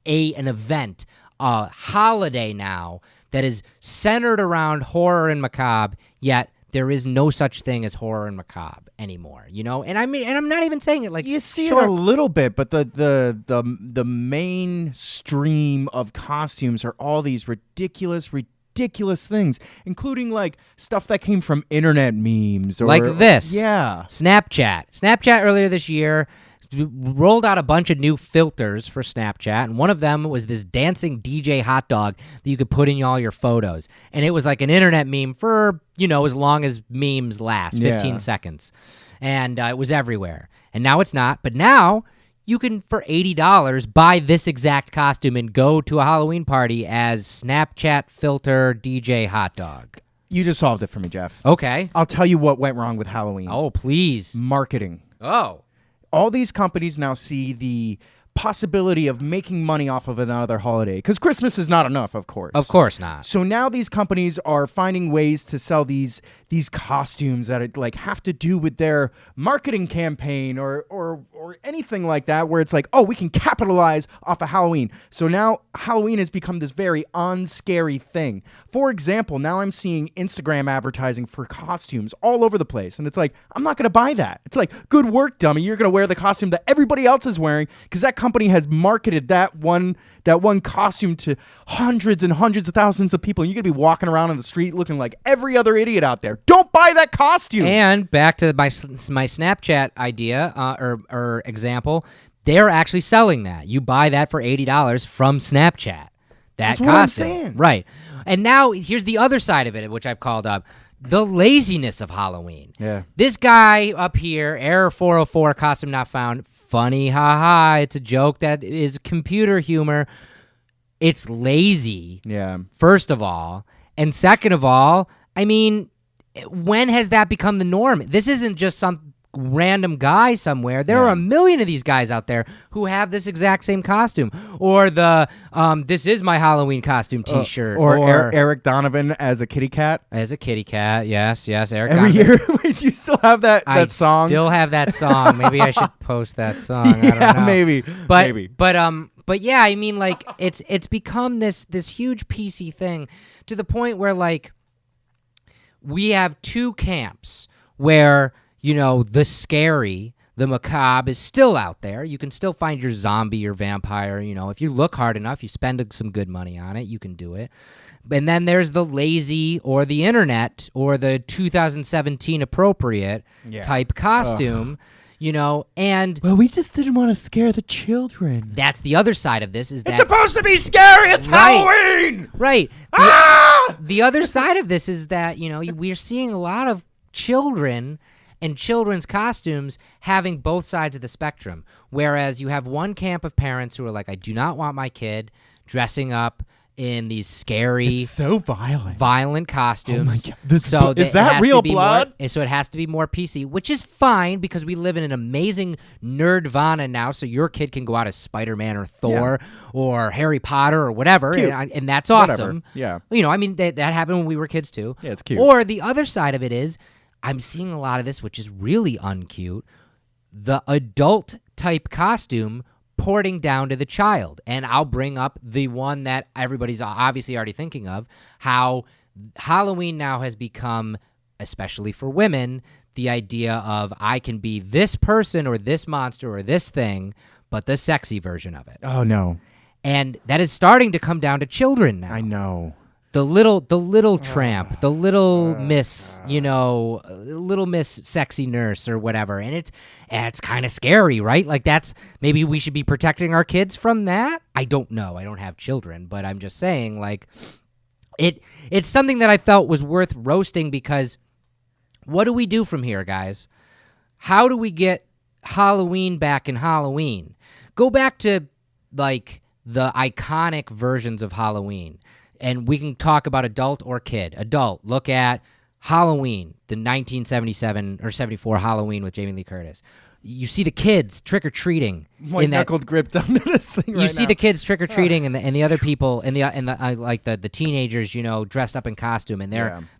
event, a holiday now that is centered around horror and macabre, yet there is no such thing as horror and macabre anymore, And I mean, and I'm not even saying it like you see it a little bit, but the mainstream of costumes are all these ridiculous things, including like stuff that came from internet memes or like this. Yeah. Snapchat earlier this year rolled out a bunch of new filters for Snapchat, and one of them was this dancing DJ hot dog that you could put in all your photos. And it was like an internet meme for, as long as memes last, 15 seconds. And it was everywhere. And now it's not. But now you can, for $80, buy this exact costume and go to a Halloween party as Snapchat filter DJ hot dog. You just solved it for me, Jeff. Okay. I'll tell you what went wrong with Halloween. Oh, please. Marketing. Oh. All these companies now see the possibility of making money off of another holiday, because Christmas is not enough, of course. Of course not. So now these companies are finding ways to sell these these costumes that like have to do with their marketing campaign or anything like that, where it's like, oh, we can capitalize off of Halloween. So now Halloween has become this very unscary thing. For example, now I'm seeing Instagram advertising for costumes all over the place. And it's like, I'm not going to buy that. It's like, good work, dummy. You're going to wear the costume that everybody else is wearing because that company has marketed that one costume to hundreds and hundreds of thousands of people. And you're going to be walking around on the street looking like every other idiot out there. Don't buy that costume. And back to my Snapchat idea or example, they're actually selling that. You buy that for $80 from Snapchat. That's costume. What I'm saying. Right. And now here's the other side of it, which I've called up. The laziness of Halloween. Yeah. This guy up here, Error 404, costume not found. Funny, haha. It's a joke that is computer humor. It's lazy. Yeah. First of all. And second of all, I mean, when has that become the norm? This isn't just some random guy somewhere. There are a million of these guys out there who have this exact same costume, or the "This is my Halloween costume" T-shirt, or Eric Donovan as a kitty cat. As a kitty cat, yes, Eric. Every Donovan. year, wait, do you still have that song? I still have that song. Maybe I should post that song. I don't know. maybe. But yeah, I mean, like it's become this huge PC thing to the point where like we have two camps where, you know, the scary, the macabre is still out there. You can still find your zombie or vampire, you know. If you look hard enough, you spend some good money on it, you can do it. And then there's the lazy or the internet or the 2017 appropriate type costume, you know, and... Well, we just didn't want to scare the children. That's the other side of this is that... It's supposed to be scary! It's Halloween! Right. The other side of this is that, you know, we're seeing a lot of children and children's costumes having both sides of the spectrum. Whereas you have one camp of parents who are like, I do not want my kid dressing up in these scary, it's so violent costumes. Oh my God. Is that real blood? So it has to be more PC, which is fine because we live in an amazing nerdvana now. So your kid can go out as Spider-Man or Thor or Harry Potter or whatever, and that's awesome. Whatever. Yeah, you know, I mean that happened when we were kids too. Yeah, it's cute. Or the other side of it is, I'm seeing a lot of this, which is really uncute. The adult type costume porting down to the child. And I'll bring up the one that everybody's obviously already thinking of, how Halloween now has become, especially for women, the idea of I can be this person or this monster or this thing, but the sexy version of it. Oh, no. And that is starting to come down to children now. I know. The little tramp, the little miss, you know, little miss sexy nurse or whatever. And it's kind of scary, right? Like maybe we should be protecting our kids from that. I don't know. I don't have children, but I'm just saying, like, it's something that I felt was worth roasting because what do we do from here, guys? How do we get Halloween back in Halloween? Go back to, like, the iconic versions of Halloween. And we can talk about adult or kid. Adult, look at Halloween, the 1977 or 74 Halloween with Jamie Lee Curtis. You see the kids trick-or-treating. White-knuckled grip down to this thing right now. You see the kids trick-or-treating and the other people and the teenagers, you know, dressed up in costume, and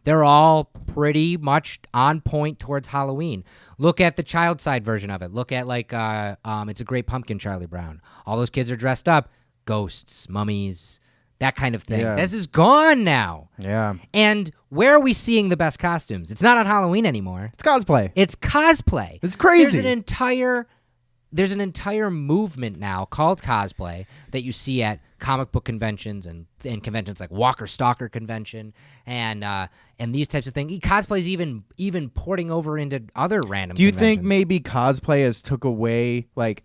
they're all pretty much on point towards Halloween. Look at the child side version of it. Look at It's a Great Pumpkin, Charlie Brown. All those kids are dressed up. Ghosts, mummies, that kind of thing. Yeah. This is gone now. Yeah. And where are we seeing the best costumes? It's not on Halloween anymore. It's cosplay. It's cosplay. It's crazy. There's an entire movement now called cosplay that you see at comic book conventions and conventions like Walker Stalker Convention and these types of things. Cosplay is even porting over into other random Do you conventions. think maybe cosplay has took away, like,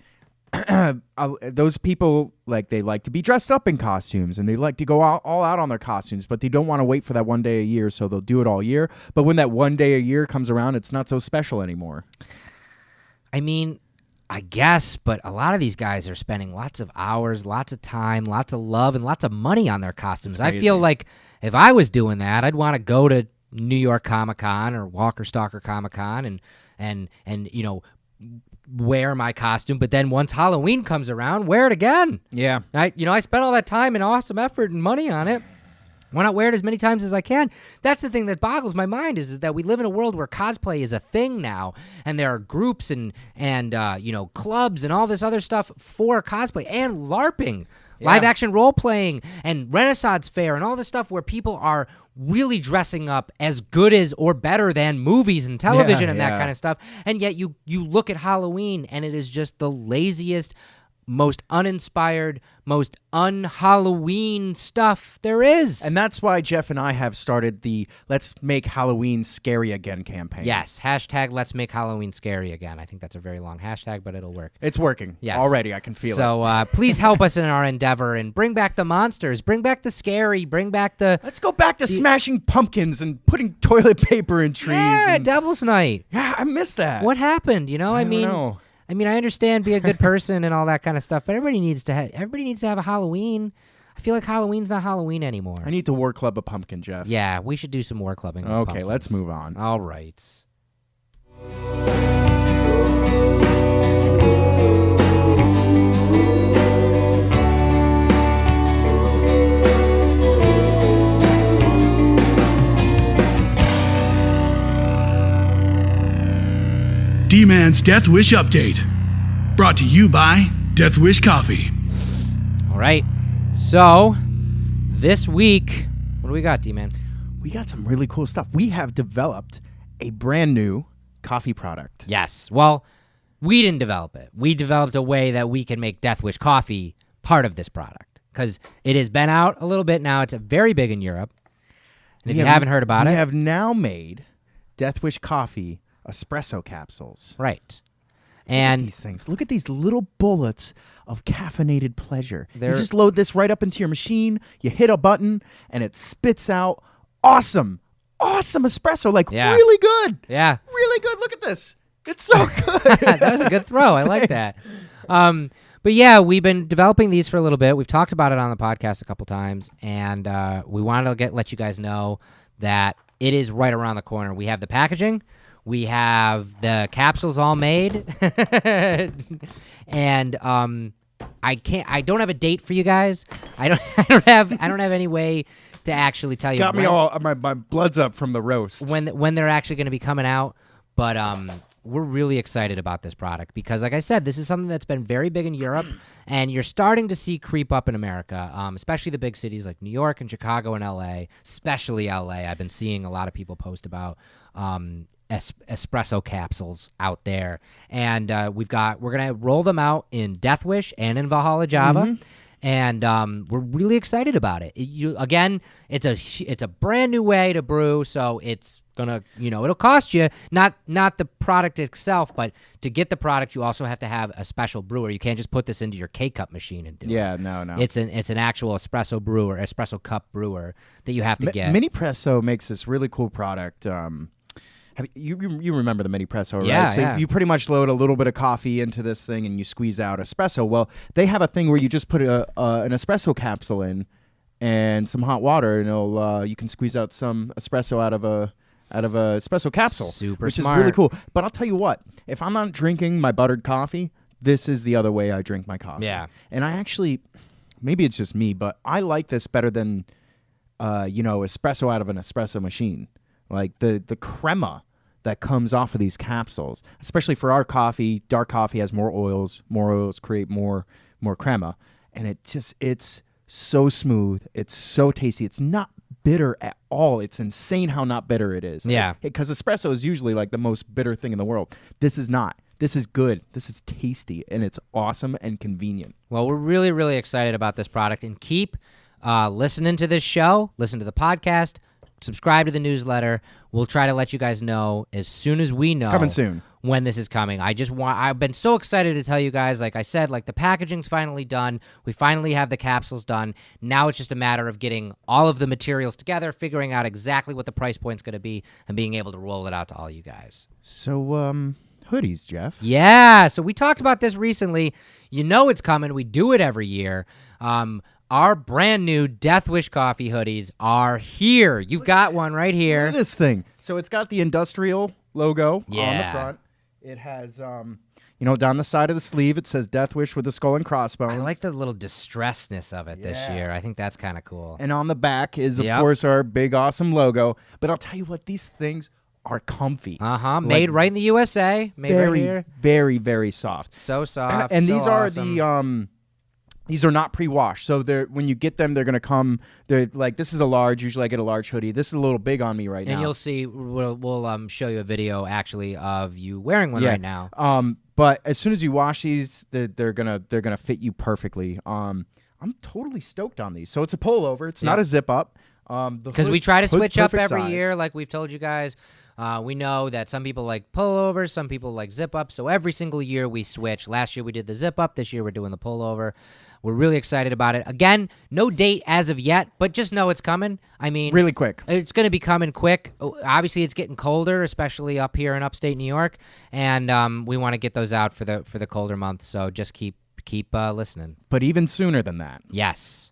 those people, like, they like to be dressed up in costumes and they like to go all out on their costumes, but they don't want to wait for that one day a year, so they'll do it all year. But when that one day a year comes around, it's not so special anymore. I mean, I guess, but a lot of these guys are spending lots of hours, lots of time, lots of love, and lots of money on their costumes. I feel like if I was doing that, I'd want to go to New York Comic Con or Walker Stalker Comic Con and you know, wear my costume, but then once Halloween comes around, wear it again. Yeah. I spent all that time and awesome effort and money on it. Why not wear it as many times as I can? That's the thing that boggles my mind is that we live in a world where cosplay is a thing now, and there are groups and clubs and all this other stuff for cosplay and LARPing. Live action role playing and Renaissance Fair and all this stuff where people are really dressing up as good as or better than movies and television and that kind of stuff. And yet you look at Halloween and it is just the laziest, most uninspired, most un-Halloween stuff there is. And that's why Jeff and I have started the Let's Make Halloween Scary Again campaign. Yes, hashtag Let's Make Halloween Scary Again. I think that's a very long hashtag, but it'll work. It's working. Yes. Already, I can feel it. So please help us in our endeavor and bring back the monsters, bring back the scary, bring back the... Let's go back to smashing pumpkins and putting toilet paper in trees. Yeah, Devil's Night. Yeah, I miss that. What happened? I don't know. I understand be a good person and all that kind of stuff, but everybody needs to have a Halloween. I feel like Halloween's not Halloween anymore. I need to war club a pumpkin, Jeff. Yeah, we should do some war clubbing. Okay, let's move on. All right. D-Man's Death Wish Update. Brought to you by Death Wish Coffee. All right. So, this week, what do we got, D-Man? We got some really cool stuff. We have developed a brand new coffee product. Yes. Well, we didn't develop it. We developed a way that we can make Death Wish Coffee part of this product because it has been out a little bit now. It's very big in Europe. And if you haven't heard about it... We have now made Death Wish Coffee espresso capsules. Right. And look at these things. Look at these little bullets of caffeinated pleasure. You They're- just load this right up into your machine, you hit a button, and it spits out awesome espresso. Really good. Yeah. Really good. Look at this. It's so good. That was a good throw. I like that. But yeah, we've been developing these for a little bit. We've talked about it on the podcast a couple times, and we wanted to let you guys know that it is right around the corner. We have the packaging. We have the capsules all made, and I don't have a date for you guys. I don't have any way to actually tell you. Got me all my blood's up from the roast. When they're actually going to be coming out, but we're really excited about this product because, like I said, this is something that's been very big in Europe, and you're starting to see creep up in America, especially the big cities like New York and Chicago and LA, especially LA. I've been seeing a lot of people post about espresso capsules out there, and we're gonna roll them out in Death Wish and in Valhalla Java. And we're really excited about it. It's a brand new way to brew, so it's gonna, it'll cost you not the product itself, but to get the product, you also have to have a special brewer. You can't just put this into your K-cup machine and do it. Yeah, no. It's an actual espresso brewer, espresso cup brewer that you have to get. Mini Presso makes this really cool product. You remember the Mini Presso, right? Yeah, so you pretty much load a little bit of coffee into this thing and you squeeze out espresso. Well, they have a thing where you just put an espresso capsule in and some hot water, and you can squeeze out some espresso out of a espresso capsule, which smart. is really cool. But I'll tell you what, if I'm not drinking my buttered coffee, this is the other way I drink my coffee. Yeah. And I actually, maybe it's just me, but I like this better than espresso out of an espresso machine. Like the crema that comes off of these capsules, especially for our coffee, dark coffee has more oils. More oils create more crema, and it's so smooth. It's so tasty. It's not bitter at all. It's insane how not bitter it is. Yeah. Because espresso is usually like the most bitter thing in the world. This is not. This is good. This is tasty, and it's awesome and convenient. Well, we're really, really excited about this product, and keep listening to this show, listen to the podcast, subscribe to the newsletter. We'll try to let you guys know as soon as we know. It's coming soon. When this is coming. I've been so excited to tell you guys, like I said, like the packaging's finally done. We finally have the capsules done. Now it's just a matter of getting all of the materials together, figuring out exactly what the price point's going to be, and being able to roll it out to all you guys. So, hoodies, Jeff. Yeah, so we talked about this recently. You know it's coming. We do it every year. Our brand new Death Wish Coffee hoodies are here. You've got one right here. Look at this thing. So it's got the industrial logo on the front. It has, down the side of the sleeve, it says Death Wish with a skull and crossbones. I like the little distressedness of it this year. I think that's kind of cool. And on the back is, of course, our big, awesome logo. But I'll tell you what, these things are comfy. Made right in the USA. Made right here. Very, very soft. So soft. And so these are awesome. These are not pre-washed, so when you get them, they're gonna come. They're like, this is a large. Usually, I get a large hoodie. This is a little big on me right now. And you'll see. We'll show you a video actually of you wearing one right now. But as soon as you wash these, they're gonna fit you perfectly. I'm totally stoked on these. So it's a pullover. It's not a zip up. Because we try to switch up every size. year, like we've told you guys. We know that some people like pullovers, some people like zip up. So every single year we switch. Last year we did the zip up. This year we're doing the pullover. We're really excited about it. Again, no date as of yet, but just know it's coming. I mean, really quick. It's going to be coming quick. Obviously, it's getting colder, especially up here in upstate New York, and we want to get those out for the colder months. So just keep listening. But even sooner than that. Yes.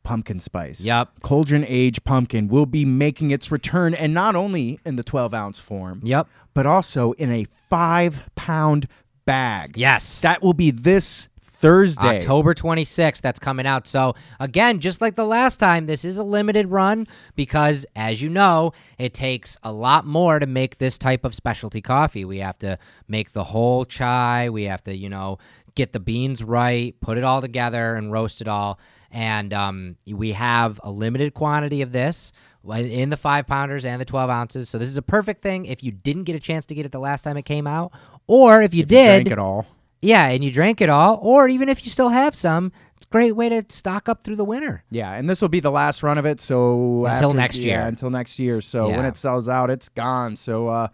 Pumpkin spice. Yep. Cauldron Age pumpkin will be making its return, and not only in the 12-ounce form. Yep. But also in a 5-pound bag. Yes. That will be this Thursday. October 26th, that's coming out. So, again, just like the last time, this is a limited run because, as you know, it takes a lot more to make this type of specialty coffee. We have to make the whole chai. We have to, get the beans right, put it all together, and roast it all. And we have a limited quantity of this in the 5-pounders and the 12 ounces. So this is a perfect thing if you didn't get a chance to get it the last time it came out, or if you did. Drank it all. Yeah, and you drank it all, or even if you still have some, it's a great way to stock up through the winter. Yeah, and this will be the last run of it. So until next year. Yeah, until next year. So when it sells out, it's gone. So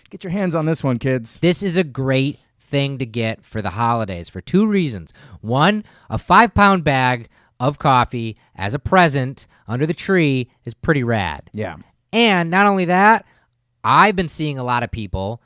get your hands on this one, kids. This is a great thing to get for the holidays for 2 reasons. One, a 5-pound bag of coffee as a present under the tree is pretty rad. Yeah. And not only that, I've been seeing a lot of people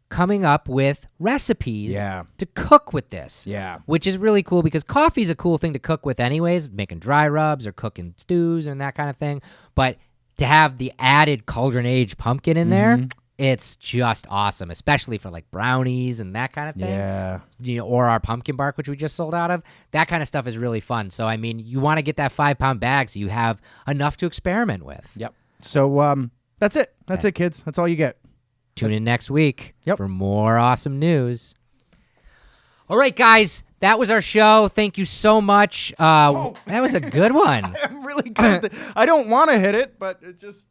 coming up with recipes to cook with this. Yeah. Which is really cool because coffee is a cool thing to cook with anyways, making dry rubs or cooking stews and that kind of thing. But to have the added Cauldron Age pumpkin in there, it's just awesome, especially for like brownies and that kind of thing. Yeah. Or our pumpkin bark, which we just sold out of. That kind of stuff is really fun. So, I mean, you want to get that 5-pound bag so you have enough to experiment with. Yep. So that's it. That's it, kids. That's all you get. Tune in next week for more awesome news. All right, guys, that was our show. Thank you so much. That was a good one. I'm really good. I don't want to hit it, but it just...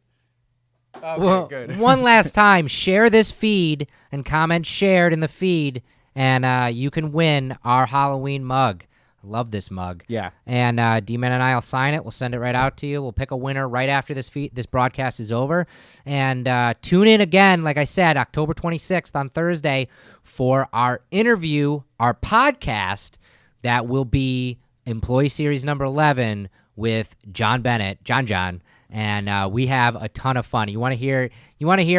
Okay, good. One last time, share this feed and comment shared in the feed, and you can win our Halloween mug. I love this mug. Yeah. And D-Man and I will sign it. We'll send it right out to you. We'll pick a winner right after this broadcast is over. And tune in again, like I said, October 26th on Thursday for our interview, our podcast that will be Employee Series number 11 with Jonh Bennett, John. And we have a ton of fun. You want to hear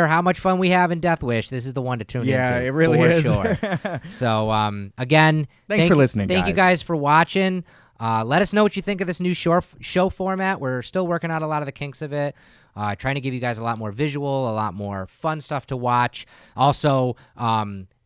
how much fun we have in Death Wish? This is the one to tune into. Yeah, it really for is. Sure. So again, thanks for listening. Thank you guys for watching. Let us know what you think of this new show format. We're still working out a lot of the kinks of it. Trying to give you guys a lot more visual, a lot more fun stuff to watch. Also,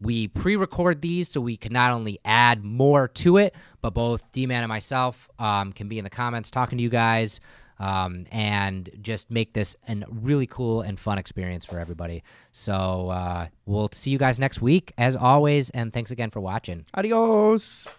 we pre-record these so we can not only add more to it, but both D-Man and myself can be in the comments talking to you guys. And just make this a really cool and fun experience for everybody. So we'll see you guys next week, as always, and thanks again for watching. Adios.